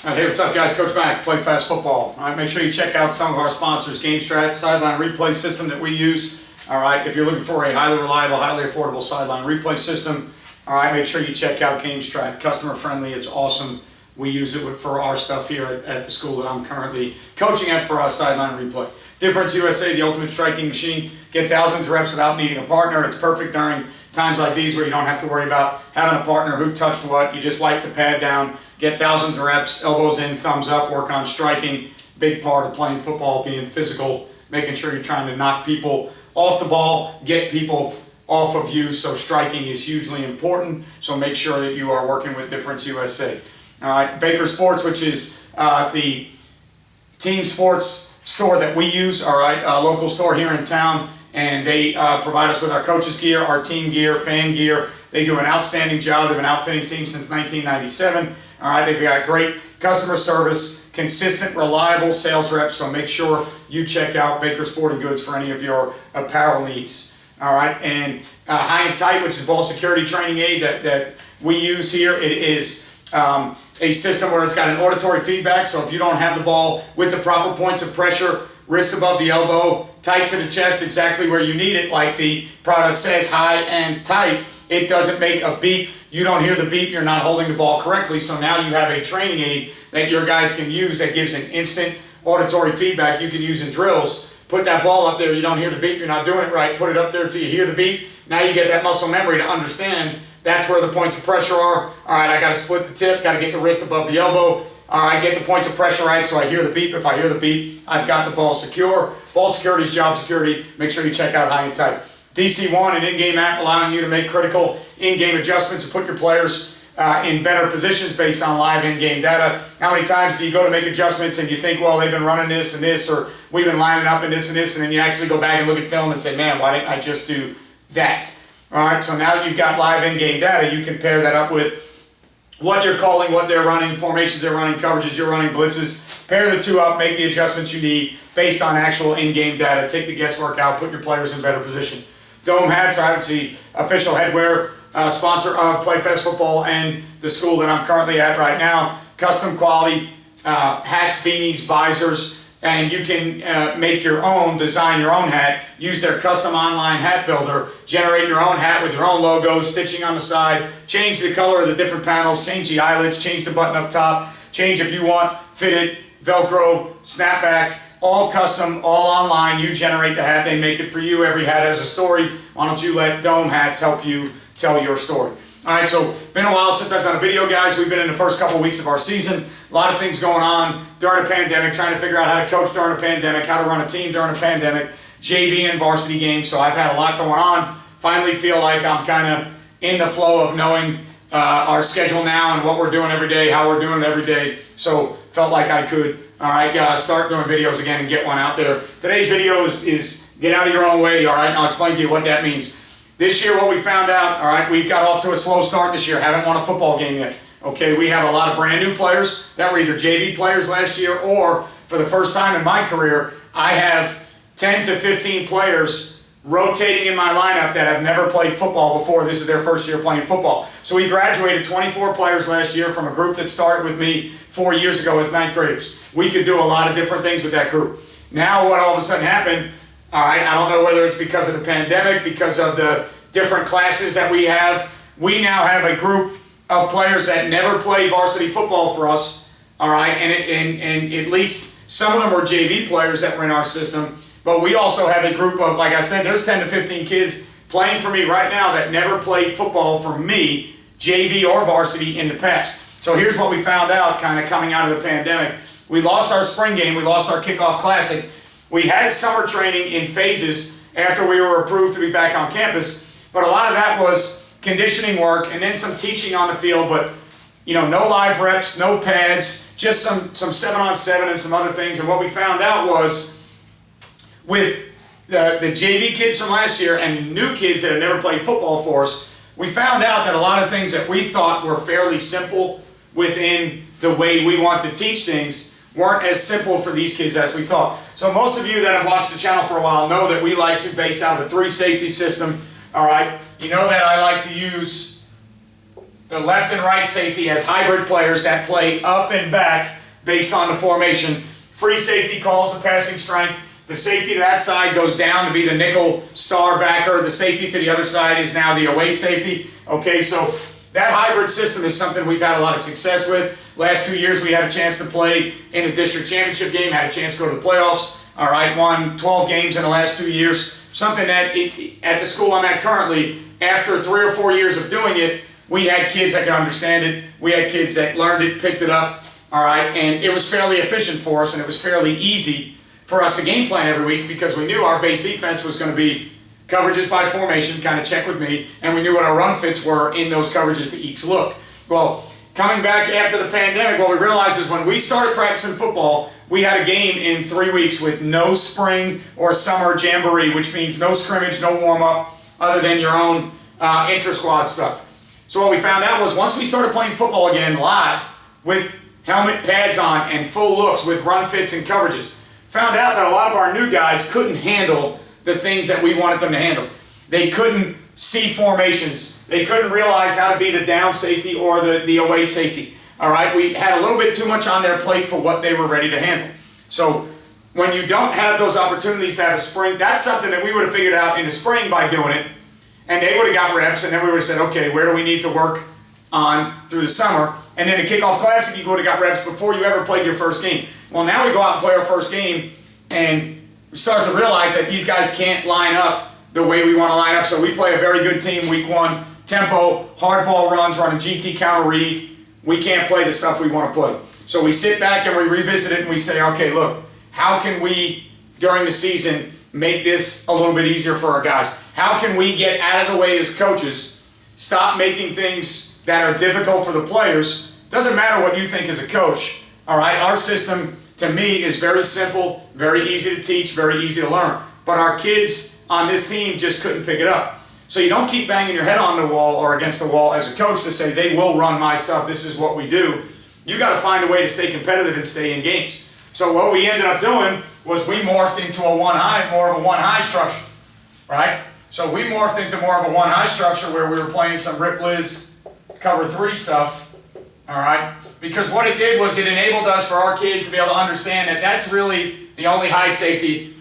All right, hey, what's up, guys? Coach Mac, Play Fast Football. All right, make sure you check out some of our sponsors. GameStrat, sideline replay system that we use. All right, if you're looking for a highly reliable, highly affordable sideline replay system, all right, make sure you check out GameStrat. Customer friendly, it's awesome. We use it for our stuff here at the school that I'm currently coaching at for our sideline replay. Difference USA, the ultimate striking machine. Get thousands of reps without needing a partner. It's perfect during times like these where you don't have to worry about having a partner, who touched what. You just wipe the pad down, get thousands of reps, elbows in, thumbs up, work on striking. Big part of playing football, being physical, making sure you're trying to knock people off the ball, get people off of you. So striking is hugely important. So make sure that you are working with Difference USA. All right, Baker Sports, which is the team sports store that we use, all right, a local store here in town, and they provide us with our coaches gear, our team gear, fan gear. They do an outstanding job. They've been outfitting teams since 1997. All right, they've got great customer service, consistent, reliable sales reps, so make sure you check out Baker Sporting Goods for any of your apparel needs. All right, and HighandTight, which is ball security training aid that we use here. It is a system where it's got an auditory feedback, so if you don't have the ball with the proper points of pressure, wrist above the elbow, tight to the chest, exactly where you need it, like the product says, high and tight, it doesn't make a beep. You don't hear the beep, you're not holding the ball correctly, so now you have a training aid that your guys can use that gives an instant auditory feedback you can use in drills. Put that ball up there, you don't hear the beep, you're not doing it right, put it up there until you hear the beep. Now you get that muscle memory to understand that's where the points of pressure are. All right, I got to split the tip, got to get the wrist above the elbow. All right, get the points of pressure right so I hear the beep. If I hear the beep, I've got the ball secure. Ball security is job security. Make sure you check out HighandTight. DC1, an in-game app allowing you to make critical in-game adjustments and put your players in better positions based on live in-game data. How many times do you go to make adjustments and you think, well, they've been running this and this, or we've been lining up in this and this, and then you actually go back and look at film and say, man, why didn't I just do that? All right, so now that you've got live in-game data, you can pair that up with what you're calling, what they're running, formations they're running, coverages you're running, blitzes. Pair the two up, make the adjustments you need based on actual in-game data. Take the guesswork out, put your players in better position. Dome hats are obviously official headwear sponsor of Play Fast Football and the school that I'm currently at right now. Custom quality hats, beanies, visors, and you can make your own, design your own hat, use their custom online hat builder, generate your own hat with your own logo, stitching on the side, change the color of the different panels, change the eyelets, change the button up top, change if you want, fitted, Velcro, snapback, all custom, all online. You generate the hat, they make it for you. Every hat has a story. Why don't you let Dome Hats help you tell your story? All right, so been a while since I've done a video, guys. We've been in the first couple weeks of our season. A lot of things going on during a pandemic, trying to figure out how to coach during a pandemic, how to run a team during a pandemic, JV and varsity games. So I've had a lot going on. Finally feel like I'm kind of in the flow of knowing our schedule now and what we're doing every day, how we're doing it every day. So felt like I could, all right, start doing videos again and get one out there. Today's video is get out of your own way, all right? And I'll explain to you what that means. This year, what we found out, all right, we've got off to a slow start this year. Haven't won a football game yet. Okay, we have a lot of brand new players that were either JV players last year, or for the first time in my career, I have 10 to 15 players rotating in my lineup that have never played football before. This is their first year playing football. So we graduated 24 players last year from a group that started with me 4 years ago as ninth graders. We could do a lot of different things with that group. Now what all of a sudden happened, all right, I don't know whether it's because of the pandemic, because of the different classes that we have. We now have a group of players that never played varsity football for us, all right, and at least some of them were JV players that were in our system, but we also have a group of, like I said, there's 10 to 15 kids playing for me right now that never played football for me, JV or varsity, in the past. So here's what we found out kind of coming out of the pandemic. We lost our spring game, we lost our kickoff classic. We had summer training in phases after we were approved to be back on campus, but a lot of that was conditioning work and then some teaching on the field, but you know, no live reps, no pads, just some 7-on-7 and some other things. And what we found out was with the JV kids from last year and new kids that had never played football for us, we found out that a lot of things that we thought were fairly simple within the way we want to teach things weren't as simple for these kids as we thought. So most of you that have watched the channel for a while know that we like to base out of a 3 safety system. All right, you know that I like to use the left and right safety as hybrid players that play up and back based on the formation. Free safety calls the passing strength. The safety to that side goes down to be the nickel star backer. The safety to the other side is now the away safety. Okay, so that hybrid system is something we've had a lot of success with. Last 2 years we had a chance to play in a district championship game, had a chance to go to the playoffs. All right, won 12 games in the last 2 years. Something that at the school I'm at currently, after 3 or 4 years of doing it, we had kids that could understand it. We had kids that learned it, picked it up. All right, and it was fairly efficient for us, and it was fairly easy for us to game plan every week because we knew our base defense was going to be coverages by formation, kind of check with me, and we knew what our run fits were in those coverages to each look. Well, coming back after the pandemic, what we realized is when we started practicing football, we had a game in 3 weeks with no spring or summer jamboree, which means no scrimmage, no warm-up, other than your own intra-squad stuff. So what we found out was once we started playing football again live with helmet pads on and full looks with run fits and coverages, found out that a lot of our new guys couldn't handle the things that we wanted them to handle. They couldn't see formations. They couldn't realize how to be the down safety or the away safety. All right, we had a little bit too much on their plate for what they were ready to handle. So when you don't have those opportunities to have a spring, that's something that we would have figured out in the spring by doing it, and they would have got reps, and then we would have said, okay, where do we need to work on through the summer? And then the kickoff classic, you would have got reps before you ever played your first game. Well, now we go out and play our first game, and we start to realize that these guys can't line up the way we want to line up. So we play a very good team week one, tempo, hard ball runs, running GT counter read. We can't play the stuff we want to play. So we sit back and we revisit it and we say, okay, look, how can we, during the season, make this a little bit easier for our guys? How can we get out of the way as coaches, stop making things that are difficult for the players? Doesn't matter what you think as a coach, all right? Our system, to me, is very simple, very easy to teach, very easy to learn. But our kids on this team just couldn't pick it up. So you don't keep banging your head on the wall or against the wall as a coach to say, they will run my stuff, this is what we do. You got to find a way to stay competitive and stay in games. So what we ended up doing was we morphed into a more of a one-high structure, right? So we morphed into more of a one-high structure where we were playing some Rip Liz cover 3 stuff, all right? Because what it did was it enabled us for our kids to be able to understand that that's really the only high safety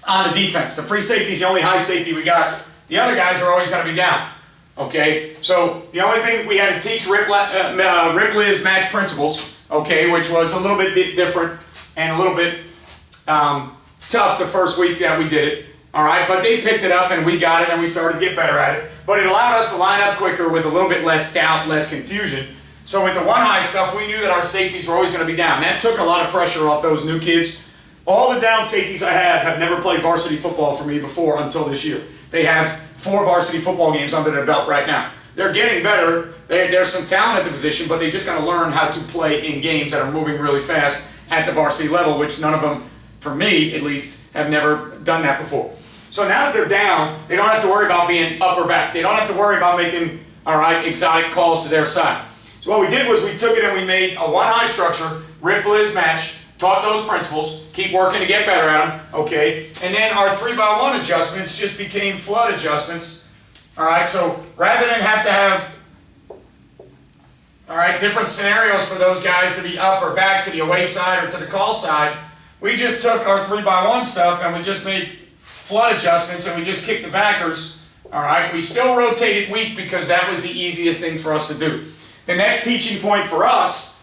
on the defense. The free safety is the only high safety we got. The other guys are always going to be down, okay? So the only thing we had to teach Rip Liz match principles, okay, which was a little bit different and a little bit tough the first week that we did it, all right? But they picked it up and we got it and we started to get better at it. But it allowed us to line up quicker with a little bit less doubt, less confusion. So with the one-high stuff, we knew that our safeties were always going to be down. That took a lot of pressure off those new kids. All the down safeties I have never played varsity football for me before until this year. They have 4 varsity football games under their belt right now. They're getting better. There's some talent at the position, but they just got to learn how to play in games that are moving really fast at the varsity level, which none of them, for me at least, have never done that before. So now that they're down, they don't have to worry about being up or back. They don't have to worry about making, all right, exotic calls to their side. So what we did was we took it and we made a one-high structure, Rip Liz match, taught those principles, keep working to get better at them, okay? And then our 3x1 adjustments just became flood adjustments, all right? So rather than have to have, all right, different scenarios for those guys to be up or back to the away side or to the call side, we just took our 3x1 stuff and we just made flood adjustments and we just kicked the backers, all right? We still rotated weak because that was the easiest thing for us to do. The next teaching point for us,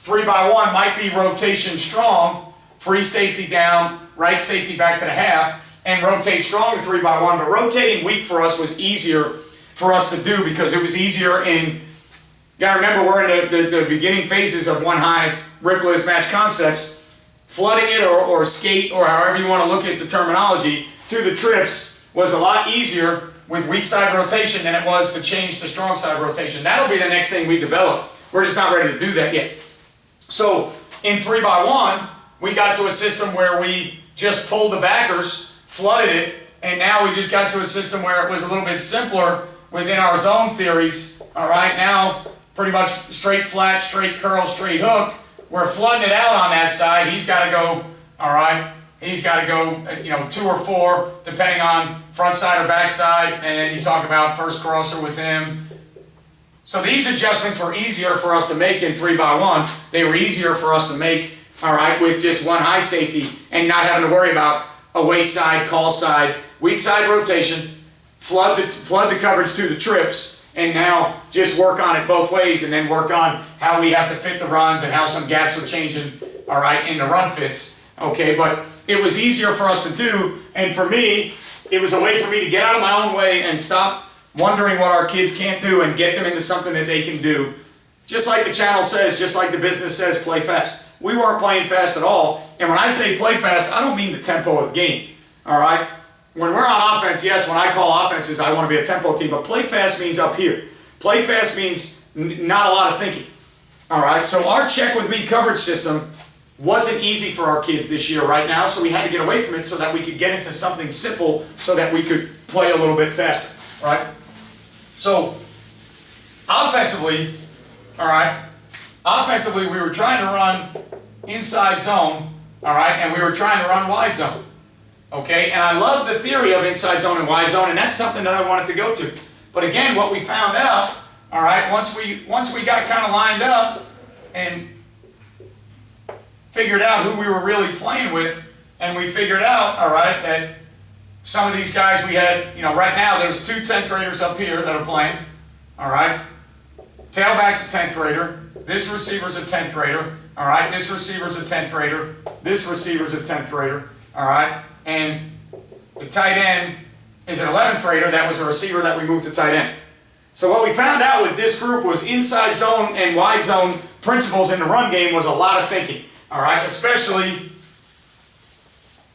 3x1 might be rotation strong, free safety down, right safety back to the half, and rotate strong to 3x1. But rotating weak for us was easier for us to do because it was easier in, you gotta remember we're in the beginning phases of one-high Rip Liz match concepts. Flooding it or skate or however you want to look at the terminology to the trips was a lot easier with weak side rotation than it was to change to strong side rotation. That'll be the next thing we develop. We're just not ready to do that yet. So in 3x1, we got to a system where we just pulled the backers, flooded it, and now we just got to a system where it was a little bit simpler within our zone theories. All right, now pretty much straight flat, straight curl, straight hook. We're flooding it out on that side. He's got to go, all right, he's got to go, 2 or 4, depending on front side or back side, and then you talk about first crosser with him, So these adjustments were easier for us to make in 3x1. They were easier for us to make, all right, with just one high safety and not having to worry about away side, call side, weak side rotation, flood the coverage to the trips, and now just work on it both ways and then work on how we have to fit the runs and how some gaps were changing, all right, in the run fits. Okay, but it was easier for us to do, and for me, it was a way for me to get out of my own way and stop wondering what our kids can't do and get them into something that they can do. Just like the channel says, just like the business says, play fast. We weren't playing fast at all, and when I say play fast, I don't mean the tempo of the game, all right? When we're on offense, yes, when I call offenses, I want to be a tempo team, but play fast means up here. Play fast means not a lot of thinking, all right? So our check with me coverage system wasn't easy for our kids this year right now, so we had to get away from it so that we could get into something simple so that we could play a little bit faster, right? So offensively, all right, offensively we were trying to run inside zone, all right, and we were trying to run wide zone, okay? And I love the theory of inside zone and wide zone, and that's something that I wanted to go to. But again, what we found out, all right, once we got kind of lined up and figured out who we were really playing with, and we figured out, all right, that some of these guys we had, you know, right now there's 2 10th graders up here that are playing, all right? Tailback's a 10th grader, this receiver's a 10th grader, all right? This receiver's a 10th grader, this receiver's a 10th grader, all right? And the tight end is an 11th grader. That was a receiver that we moved to tight end. So what we found out with this group was inside zone and wide zone principles in the run game was a lot of thinking, all right? Especially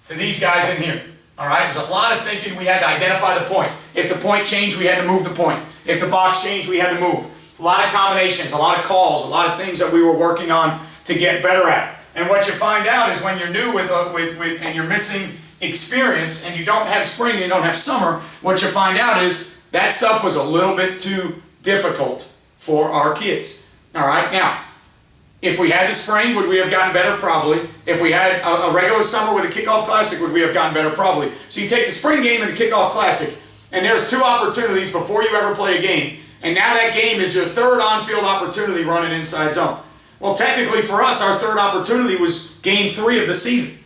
to these guys in here, all right? It was a lot of thinking. We had to identify the point. If the point changed, we had to move the point. If the box changed, we had to move. A lot of combinations, a lot of calls, a lot of things that we were working on to get better at. And what you find out is when you're new and you're missing experience and you don't have spring and you don't have summer, what you find out is that stuff was a little bit too difficult for our kids. All right, now, if we had the spring, would we have gotten better? Probably. If we had a regular summer with a kickoff classic, would we have gotten better? Probably. So you take the spring game and the kickoff classic, and there's 2 opportunities before you ever play a game, and now that game is your 3rd on-field opportunity running inside zone. Well, technically for us, our 3rd opportunity was game 3 of the season.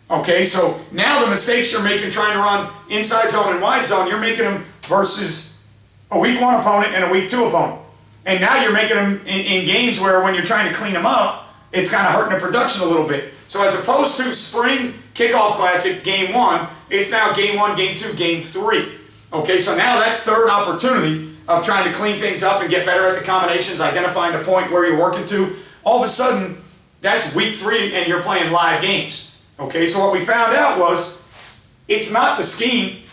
Okay, so now the mistakes you're making trying to run inside zone and wide zone, you're making them versus a week 1 opponent and a week 2 opponent. And now you're making them in games where when you're trying to clean them up, it's kind of hurting the production a little bit. So as opposed to spring kickoff classic game 1, it's now game 1, game 2, game 3. Okay, so now that 3rd opportunity of trying to clean things up and get better at the combinations, identifying the point where you're working to, all of a sudden, that's week 3 and you're playing live games. Okay, so what we found out was, it's not the scheme.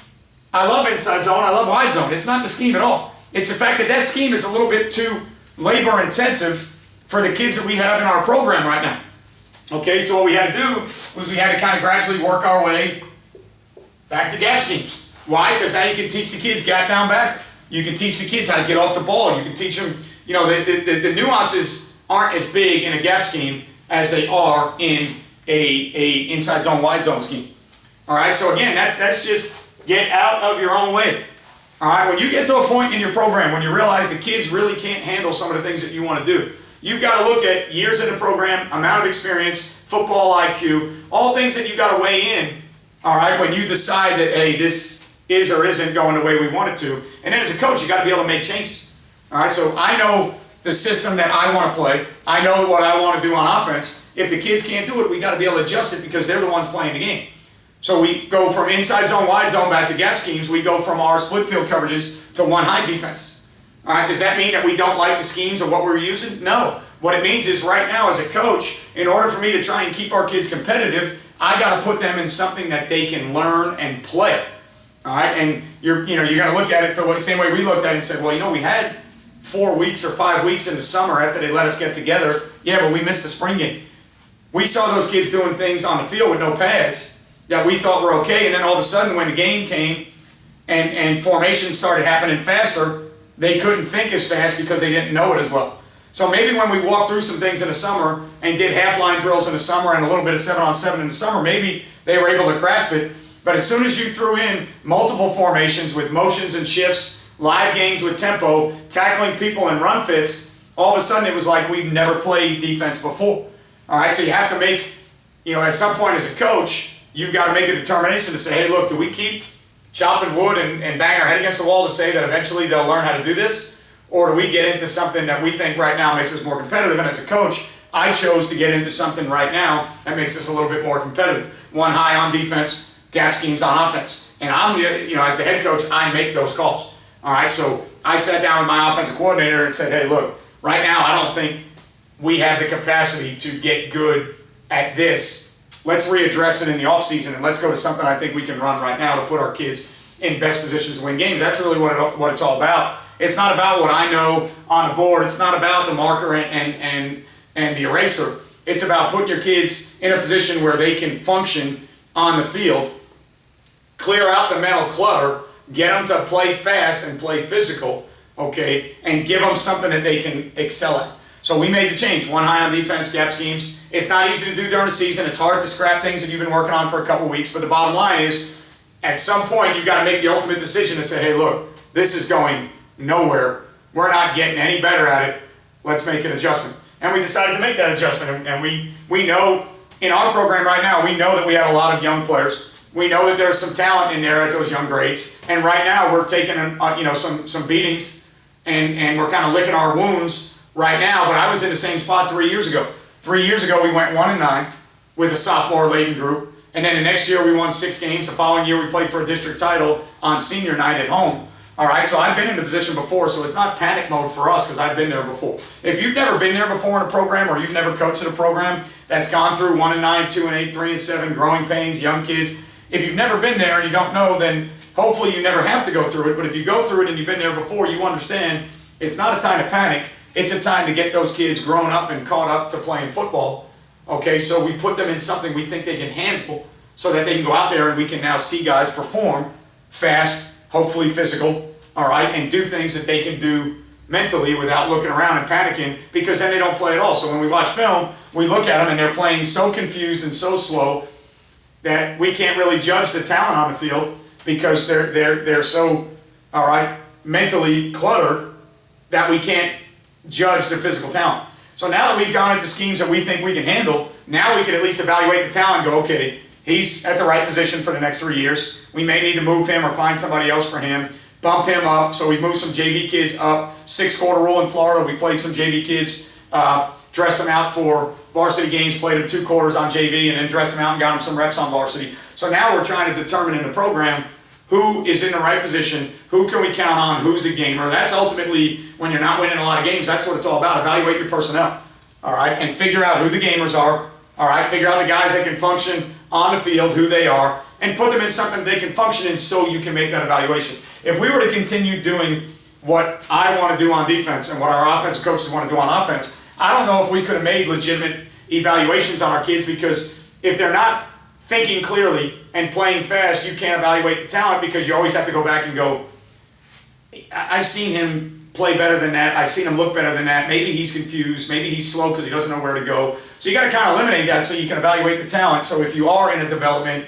I love inside zone, I love wide zone. It's not the scheme at all. It's the fact that that scheme is a little bit too labor intensive for the kids that we have in our program right now. Okay, so what we had to do was we had to kind of gradually work our way back to gap schemes. Why? Because now you can teach the kids gap down back. You can teach the kids how to get off the ball. You can teach them, you know, the nuances aren't as big in a gap scheme as they are in a inside zone, wide zone scheme. All right, so again, that's just get out of your own way. All right, when you get to a point in your program when you realize the kids really can't handle some of the things that you want to do, you've got to look at years in the program, amount of experience, football IQ, all things that you've got to weigh in, all right, when you decide that, hey, this is or isn't going the way we want it to. And then as a coach, you got to be able to make changes. All right, so I know the system that I want to play. I know what I want to do on offense. If the kids can't do it, we got to be able to adjust it because they're the ones playing the game. So we go from inside zone, wide zone back to gap schemes. We go from our split field coverages to one high defenses. All right, does that mean that we don't like the schemes of what we're using? No. What it means is right now as a coach, in order for me to try and keep our kids competitive, I got to put them in something that they can learn and play. All right, and you're going to look at it the same way we looked at it and said, well, you know, we had 4 weeks or 5 weeks in the summer after they let us get together. Yeah, but we missed the spring game. We saw those kids doing things on the field with no pads that we thought were okay, and then all of a sudden when the game came and formation started happening faster, they couldn't think as fast because they didn't know it as well. So maybe when we walked through some things in the summer and did half-line drills in the summer and a little bit of 7-on-7 in the summer, maybe they were able to grasp it. But as soon as you threw in multiple formations with motions and shifts, live games with tempo, tackling people in run fits, all of a sudden it was like we'd never played defense before. All right, so you have to make, at some point as a coach, you've got to make a determination to say, hey, look, do we keep chopping wood and banging our head against the wall to say that eventually they'll learn how to do this? Or do we get into something that we think right now makes us more competitive? And as a coach, I chose to get into something right now that makes us a little bit more competitive. One high on defense, gap schemes on offense. And I'm, as the head coach, I make those calls. All right, so I sat down with my offensive coordinator and said, hey, look, right now I don't think we have the capacity to get good at this. Let's readdress it in the offseason and let's go to something I think we can run right now to put our kids in best positions to win games. That's really what it's all about. It's not about what I know on the board. It's not about the marker and the eraser. It's about putting your kids in a position where they can function on the field, clear out the mental clutter, get them to play fast and play physical, okay, and give them something that they can excel at. So we made the change. One high on defense, gap schemes. It's not easy to do during the season. It's hard to scrap things that you've been working on for a couple weeks, but the bottom line is, at some point, you've got to make the ultimate decision to say, hey, look, this is going nowhere. We're not getting any better at it. Let's make an adjustment. And we decided to make that adjustment. And we know, in our program right now, we know that we have a lot of young players. We know that there's some talent in there at those young grades. And right now, we're taking some beatings, and we're kind of licking our wounds right now. But I was in the same spot 3 years ago. 3 years ago, we went 1-9 with a sophomore-laden group. And then the next year, we won 6 games. The following year, we played for a district title on senior night at home. All right, so I've been in the position before, so it's not panic mode for us because I've been there before. If you've never been there before in a program or you've never coached at a program that's gone through 1-9, 2-8, 3-7, growing pains, young kids, if you've never been there and you don't know, then hopefully you never have to go through it. But if you go through it and you've been there before, you understand it's not a time to panic. It's a time to get those kids grown up and caught up to playing football. Okay, so we put them in something we think they can handle so that they can go out there and we can now see guys perform fast, hopefully physical, all right, and do things that they can do mentally without looking around and panicking, because then they don't play at all. So when we watch film, we look at them and they're playing so confused and so slow that we can't really judge the talent on the field because they're so, all right, mentally cluttered that we can't judge their physical talent. So now that we've gone into schemes that we think we can handle, now we can at least evaluate the talent and go, okay, he's at the right position for the next 3 years. We may need to move him or find somebody else for him, bump him up. So we moved some JV kids up. 6-quarter rule in Florida. We played some JV kids, dressed them out for varsity games, played them 2 quarters on JV, and then dressed them out and got them some reps on varsity. So now we're trying to determine in the program who is in the right position, who can we count on, who's a gamer. That's ultimately, when you're not winning a lot of games, that's what it's all about. Evaluate your personnel, all right, and figure out who the gamers are, all right, figure out the guys that can function on the field, who they are, and put them in something they can function in so you can make that evaluation. If we were to continue doing what I want to do on defense and what our offensive coaches want to do on offense, I don't know if we could have made legitimate evaluations on our kids, because if they're not thinking clearly and playing fast, you can't evaluate the talent, because you always have to go back and go, I've seen him play better than that. I've seen him look better than that. Maybe he's confused. Maybe he's slow because he doesn't know where to go. So you got to kind of eliminate that so you can evaluate the talent. So if you are in a development,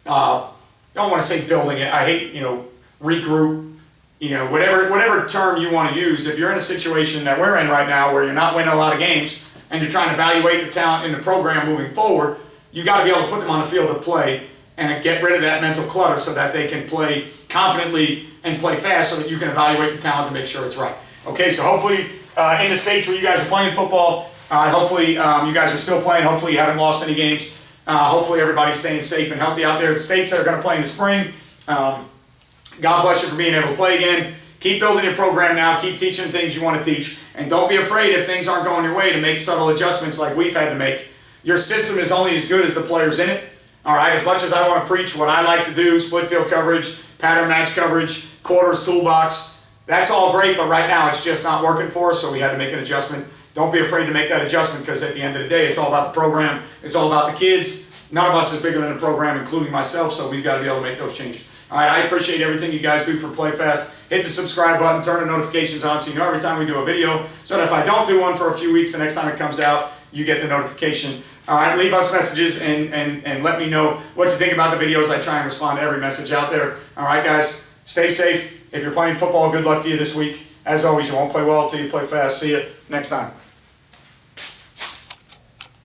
I don't want to say building it. I hate, regroup, whatever term you want to use. If you're in a situation that we're in right now where you're not winning a lot of games and you're trying to evaluate the talent in the program moving forward, you got to be able to put them on the field to play and get rid of that mental clutter so that they can play confidently and play fast so that you can evaluate the talent to make sure it's right. Okay, so hopefully in the states where you guys are playing football, hopefully you guys are still playing. Hopefully you haven't lost any games. Hopefully everybody's staying safe and healthy out there. The states that are going to play in the spring, God bless you for being able to play again. Keep building your program now. Keep teaching things you want to teach. And don't be afraid if things aren't going your way to make subtle adjustments like we've had to make. Your system is only as good as the players in it. All right, as much as I want to preach what I like to do, split field coverage, pattern match coverage, quarters, toolbox, that's all great, but right now it's just not working for us, so we had to make an adjustment. Don't be afraid to make that adjustment, because at the end of the day, it's all about the program. It's all about the kids. None of us is bigger than the program, including myself, so we've got to be able to make those changes. All right, I appreciate everything you guys do for Play Fast. Hit the subscribe button, turn the notifications on so you know every time we do a video, so that if I don't do one for a few weeks, the next time it comes out, you get the notification. All right, leave us messages and let me know what you think about the videos. I try and respond to every message out there. All right, guys, stay safe. If you're playing football, good luck to you this week. As always, you won't play well until you play fast. See you next time.